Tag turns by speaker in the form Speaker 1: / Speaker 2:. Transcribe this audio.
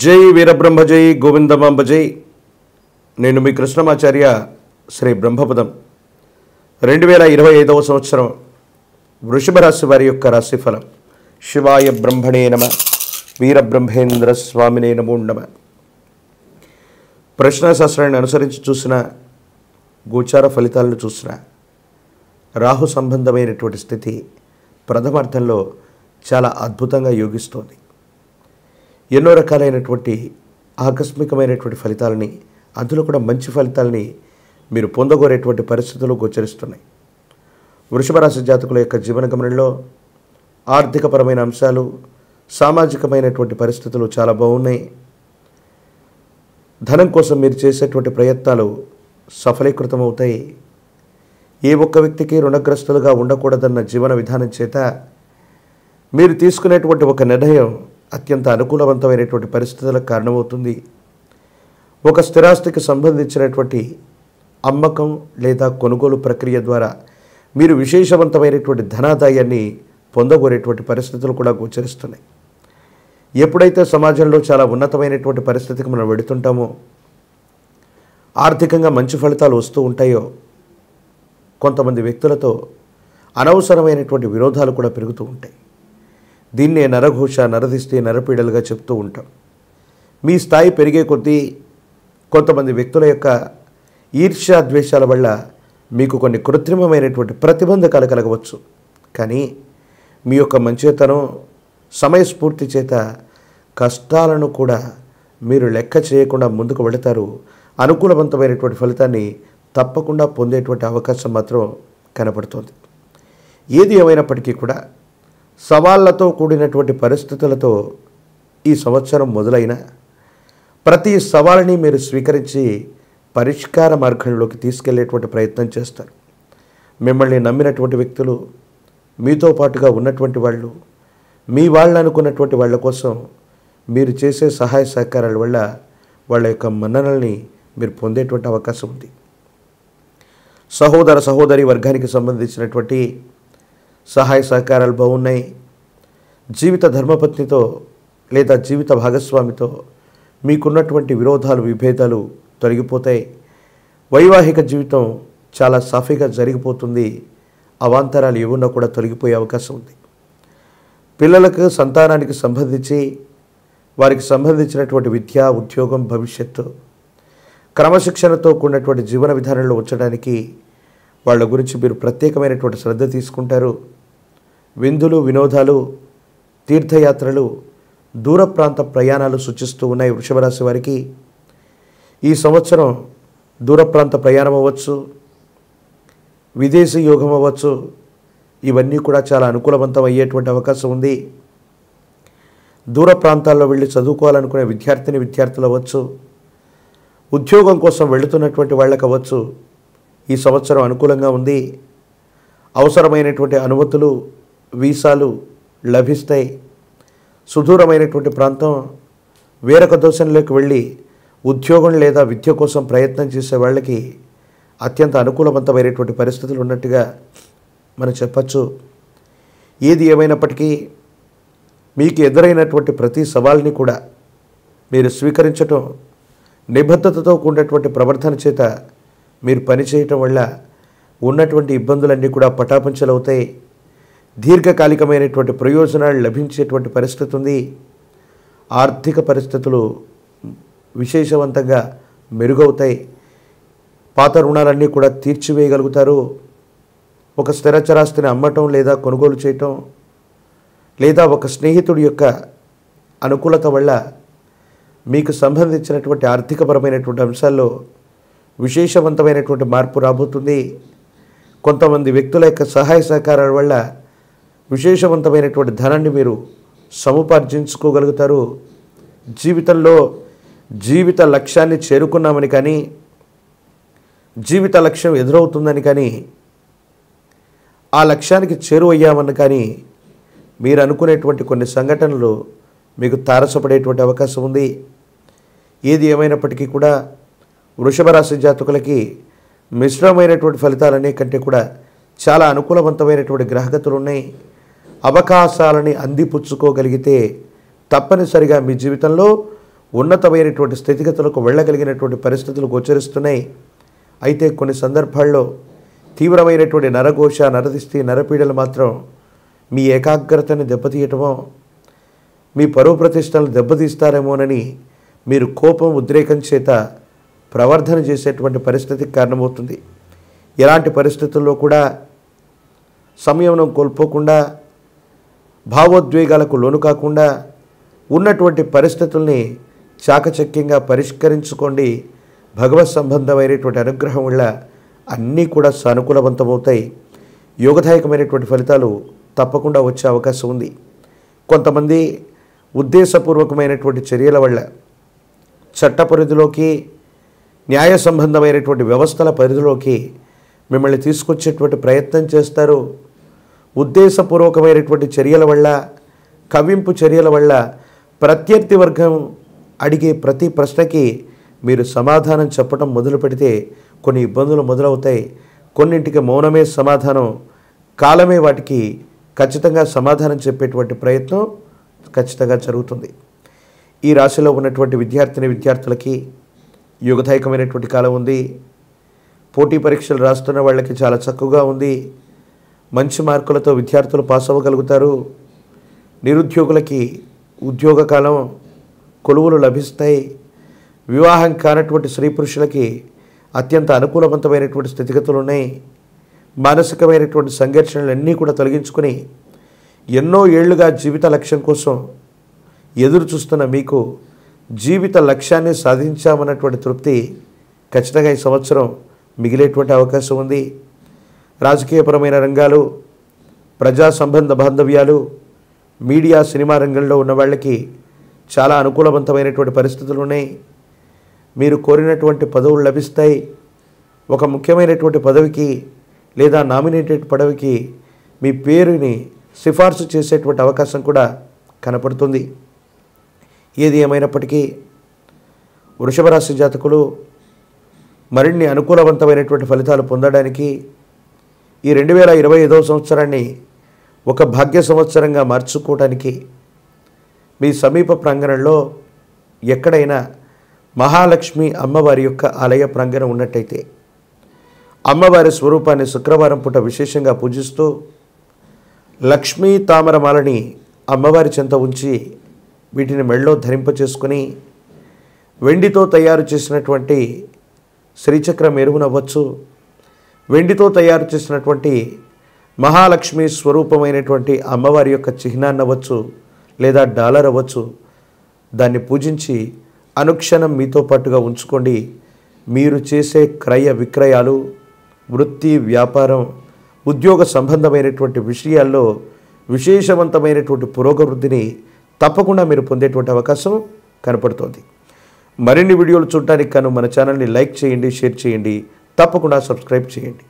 Speaker 1: జై వీరబ్రహ్మ జై గోవిందమాంబ జై. నేను మీ కృష్ణమాచార్య శ్రీ బ్రహ్మపదం. 2025 సంవత్సరం వృషభ రాశి వారి యొక్క రాశిఫలం. శివాయ బ్రహ్మణే నమ, వీరబ్రహ్మేంద్ర స్వామినే నమో నమ. ప్రశ్నాశాస్త్రాన్ని అనుసరించి చూసిన గోచార ఫలితాలను చూసిన రాహు సంబంధమైనటువంటి స్థితి ప్రథమార్థంలో చాలా అద్భుతంగా యోగిస్తోంది. ఎన్నో రకాలైనటువంటి ఆకస్మికమైనటువంటి ఫలితాలని, అందులో కూడా మంచి ఫలితాలని మీరు పొందగోరేటువంటి పరిస్థితులు గోచరిస్తున్నాయి. వృషభ రాశి జాతకుల యొక్క జీవన గమనంలో ఆర్థికపరమైన అంశాలు, సామాజికమైనటువంటి పరిస్థితులు చాలా బాగున్నాయి. ధనం కోసం మీరు చేసేటువంటి ప్రయత్నాలు సఫలీకృతమవుతాయి. ఏ ఒక్క వ్యక్తికి రుణగ్రస్తులుగా ఉండకూడదన్న జీవన విధానం చేత మీరు తీసుకునేటువంటి ఒక నిర్ణయం అత్యంత అనుకూలవంతమైనటువంటి పరిస్థితులకు కారణమవుతుంది. ఒక స్థిరాస్తికి సంబంధించినటువంటి అమ్మకం లేదా కొనుగోలు ప్రక్రియ ద్వారా మీరు విశేషవంతమైనటువంటి ధనాదాయాన్ని పొందగోరేటువంటి పరిస్థితులు కూడా గోచరిస్తున్నాయి. ఎప్పుడైతే సమాజంలో చాలా ఉన్నతమైనటువంటి పరిస్థితికి మనం వెడుతుంటామో, ఆర్థికంగా మంచి ఫలితాలు వస్తూ ఉంటాయో, కొంతమంది వ్యక్తులతో అనవసరమైనటువంటి విరోధాలు కూడా పెరుగుతూ ఉంటాయి. దీన్నే నరఘోష, నరదిష్టి, నరపీడలుగా చెప్తూ ఉంటాం. మీ స్థాయి పెరిగే కొద్దీ కొంతమంది వ్యక్తుల యొక్క ఈర్ష్యా ద్వేషాల వల్ల మీకు కొన్ని కృత్రిమమైనటువంటి ప్రతిబంధకాలు కలగవచ్చు. కానీ మీ యొక్క మంచితనం, సమయస్ఫూర్తి చేత కష్టాలను కూడా మీరు లెక్క చేయకుండా ముందుకు వెళతారు. అనుకూలవంతమైనటువంటి ఫలితాన్ని తప్పకుండా పొందేటువంటి అవకాశం మాత్రం కనపడుతోంది. ఏది ఏమైనప్పటికీ కూడా సవాళ్లతో కూడినటువంటి పరిస్థితులతో ఈ సంవత్సరం మొదలైన ప్రతి సవాల్ని మీరు స్వీకరించి పరిష్కార మార్గంలోకి తీసుకెళ్లేటువంటి ప్రయత్నం చేస్తారు. మిమ్మల్ని నమ్మినటువంటి వ్యక్తులు, మీతో పాటుగా ఉన్నటువంటి వాళ్ళు, మీ వాళ్ళు అనుకున్నటువంటి వాళ్ళ కోసం మీరు చేసే సహాయ సహకారాల వల్ల వాళ్ళ యొక్క మన్ననల్ని మీరు పొందేటువంటి అవకాశం ఉంది. సహోదర సహోదరి వర్గానికి సంబంధించినటువంటి సహాయ సహకారాలు బాగున్నాయి. జీవిత ధర్మపత్నితో లేదా జీవిత భాగస్వామితో మీకున్నటువంటి విరోధాలు, విభేదాలు తొలగిపోతాయి. వైవాహిక జీవితం చాలా సాఫీగా జరిగిపోతుంది. అవాంతరాలు ఏమున్నా కూడా తొలగిపోయే అవకాశం ఉంది. పిల్లలకు, సంతానానికి సంబంధించి వారికి సంబంధించినటువంటి విద్య, ఉద్యోగం, భవిష్యత్తు క్రమశిక్షణతో కూడినటువంటి జీవన విధానంలో ఉంచడానికి వాళ్ళ గురించి మీరు ప్రత్యేకమైనటువంటి శ్రద్ధ తీసుకుంటారు. విందులు, వినోదాలు, తీర్థయాత్రలు, దూర ప్రాంత ప్రయాణాలు సూచిస్తూ ఉన్నాయి. వృషభ రాశి వారికి ఈ సంవత్సరం దూర ప్రాంత ప్రయాణం అవ్వచ్చు, విదేశీ యోగం అవ్వచ్చు. ఇవన్నీ కూడా చాలా అనుకూలవంతం అయ్యేటువంటి అవకాశం ఉంది. దూర ప్రాంతాల్లో వెళ్ళి చదువుకోవాలనుకునే విద్యార్థులు అవ్వచ్చు, ఉద్యోగం కోసం వెళుతున్నటువంటి వాళ్ళకు అవ్వచ్చు. ఈ సంవత్సరం అనుకూలంగా ఉంది. అవసరమైనటువంటి అనుమతులు, వీసాలు లభిస్తాయి. సుదూరమైనటువంటి ప్రాంతం, వేరొక దేశంలోకి వెళ్ళి ఉద్యోగం లేదా విద్య కోసం ప్రయత్నం చేసే వాళ్ళకి అత్యంత అనుకూలవంతమైనటువంటి పరిస్థితులు ఉన్నట్టుగా మనం చెప్పచ్చు. ఏది ఏమైనప్పటికీ మీకు ఎదురైనటువంటి ప్రతి సవాల్ని కూడా మీరు స్వీకరించటం, నిబద్ధతతో కూడినటువంటి ప్రవర్తన చేత మీరు పనిచేయటం వల్ల ఉన్నటువంటి ఇబ్బందులన్నీ కూడా పటాపంచలవుతాయి. దీర్ఘకాలికమైనటువంటి ప్రయోజనాలు లభించేటువంటి పరిస్థితి ఉంది. ఆర్థిక పరిస్థితులు విశేషవంతంగా మెరుగవుతాయి. పాత రుణాలన్నీ కూడా తీర్చివేయగలుగుతారు. ఒక స్థిరచరాస్తిని అమ్మటం లేదా కొనుగోలు చేయటం, లేదా ఒక స్నేహితుడి యొక్క అనుకూలత వల్ల మీకు సంబంధించినటువంటి ఆర్థికపరమైనటువంటి అంశాల్లో విశేషవంతమైనటువంటి మార్పు రాబోతుంది. కొంతమంది వ్యక్తుల యొక్క సహాయ సహకారాల వల్ల విశేషవంతమైనటువంటి ధనాన్ని మీరు సముపార్జించుకోగలుగుతారు. జీవితంలో జీవిత లక్ష్యాన్ని చేరుకున్నామని కానీ, జీవిత లక్ష్యం ఎదురవుతుందని కానీ, ఆ లక్ష్యానికి చేరువయ్యామని కానీ మీరు అనుకునేటువంటి కొన్ని సంఘటనలు మీకు తారసపడేటువంటి అవకాశం ఉంది. ఏది ఏమైనప్పటికీ కూడా వృషభ రాశి జాతకులకి మిశ్రమైనటువంటి ఫలితాలనే కంటే కూడా చాలా అనుకూలవంతమైనటువంటి గ్రహగతులు ఉన్నాయి. అవకాశాలని అందిపుచ్చుకోగలిగితే తప్పనిసరిగా మీ జీవితంలో ఉన్నతమైనటువంటి స్థితిగతులకు వెళ్ళగలిగినటువంటి పరిస్థితులు గోచరిస్తున్నాయి. అయితే కొన్ని సందర్భాల్లో తీవ్రమైనటువంటి నరఘోష, నరదిష్టి, నరపీడలు మాత్రం మీ ఏకాగ్రతని దెబ్బతీయటమో, మీ పరువు ప్రతిష్టలను దెబ్బతీస్తారేమోనని మీరు కోపం, ఉద్రేకం చేత ప్రవర్ధన చేసేటువంటి పరిస్థితికి కారణమవుతుంది. ఎలాంటి పరిస్థితుల్లో కూడా సంయమనం కోల్పోకుండా, భావోద్వేగాలకు లోను కాకుండా ఉన్నటువంటి పరిస్థితుల్ని చాకచక్యంగా పరిష్కరించుకోండి. భగవత్ సంబంధమైనటువంటి అనుగ్రహం వల్ల అన్నీ కూడా సానుకూలవంతమవుతాయి. యోగదాయకమైనటువంటి ఫలితాలు తప్పకుండా వచ్చే అవకాశం ఉంది. కొంతమంది ఉద్దేశపూర్వకమైనటువంటి చర్యల వల్ల చట్ట పరిధిలోకి, న్యాయ సంబంధమైనటువంటి వ్యవస్థల పరిధిలోకి మిమ్మల్ని తీసుకొచ్చేటువంటి ప్రయత్నం చేస్తారు. ఉద్దేశపూర్వకమైనటువంటి చర్యల వల్ల, కవ్వింపు చర్యల వల్ల ప్రత్యర్థి వర్గం అడిగే ప్రతి ప్రశ్నకి మీరు సమాధానం చెప్పడం మొదలు పెడితే కొన్ని ఇబ్బందులు మొదలవుతాయి. కొన్నింటికి మౌనమే సమాధానం, కాలమే వాటికి ఖచ్చితంగా సమాధానం చెప్పేటువంటి ప్రయత్నం ఖచ్చితంగా జరుగుతుంది. ఈ రాశిలో ఉన్నటువంటి విద్యార్థులకి యోగదాయకమైనటువంటి కాలం ఉంది. పోటీ పరీక్షలు రాస్తున్న వాళ్ళకి చాలా చక్కగా ఉంది. మంచి మార్కులతో విద్యార్థులు పాస్ అవ్వగలుగుతారు. నిరుద్యోగులకి ఉద్యోగ కాలం, కొలువులు లభిస్తాయి. వివాహం కానటువంటి స్త్రీ పురుషులకి అత్యంత అనుకూలవంతమైనటువంటి స్థితిగతులు ఉన్నాయి. మానసికమైనటువంటి సంఘర్షణలన్నీ కూడా తొలగించుకొని ఎన్నో ఏళ్లుగా జీవిత లక్ష్యం కోసం ఎదురు చూస్తున్న మీకు జీవిత లక్ష్యాన్ని సాధించామన్నటువంటి తృప్తి ఖచ్చితంగా ఈ సంవత్సరం మిగిలేటువంటి అవకాశం ఉంది. రాజకీయపరమైన రంగాలు, ప్రజా సంబంధ బాంధవ్యాలు, మీడియా, సినిమా రంగంలో ఉన్న వాళ్ళకి చాలా అనుకూలవంతమైనటువంటి పరిస్థితులు ఉన్నాయి. మీరు కోరినటువంటి పదవులు లభిస్తాయి. ఒక ముఖ్యమైనటువంటి పదవికి లేదా నామినేటెడ్ పదవికి మీ పేరుని సిఫార్సు చేసేటువంటి అవకాశం కూడా కనపడుతుంది. ఏది ఏమైనప్పటికీ వృషభ రాశి జాతకులు మరిన్ని అనుకూలవంతమైనటువంటి ఫలితాలు పొందడానికి ఈ 2025వ సంవత్సరాన్ని ఒక భాగ్య సంవత్సరంగా మార్చుకోవడానికి మీ సమీప ప్రాంగణంలో ఎక్కడైనా మహాలక్ష్మి అమ్మవారి యొక్క ఆలయ ప్రాంగణం ఉన్నట్టయితే అమ్మవారి స్వరూపాన్ని శుక్రవారం పూట విశేషంగా పూజిస్తూ లక్ష్మీ తామరమాలని అమ్మవారి చెంత ఉంచి వీటిని మెళ్ళలో ధరింపచేసుకుని వెండితో తయారు చేసినటువంటి శ్రీచక్రం ఎరువునవ్వచ్చు, వెండితో తయారు చేసినటువంటి మహాలక్ష్మి స్వరూపమైనటువంటి అమ్మవారి యొక్క చిహ్నాన్ని అవ్వచ్చు లేదా డాలర్ అవ్వచ్చు, దాన్ని పూజించి అనుక్షణం మీతో పాటుగా ఉంచుకోండి. మీరు చేసే క్రయ విక్రయాలు, వృత్తి, వ్యాపారం, ఉద్యోగ సంబంధమైనటువంటి విషయాల్లో విశేషవంతమైనటువంటి పురోగవృద్ధిని తప్పకుండా మీరు పొందేటువంటి అవకాశం కనపడుతోంది. మరిన్ని వీడియోలు చూడటానికి గాను మన ఛానల్ని లైక్ చేయండి, షేర్ చేయండి, తప్పకుండా సబ్స్క్రైబ్ చేయండి.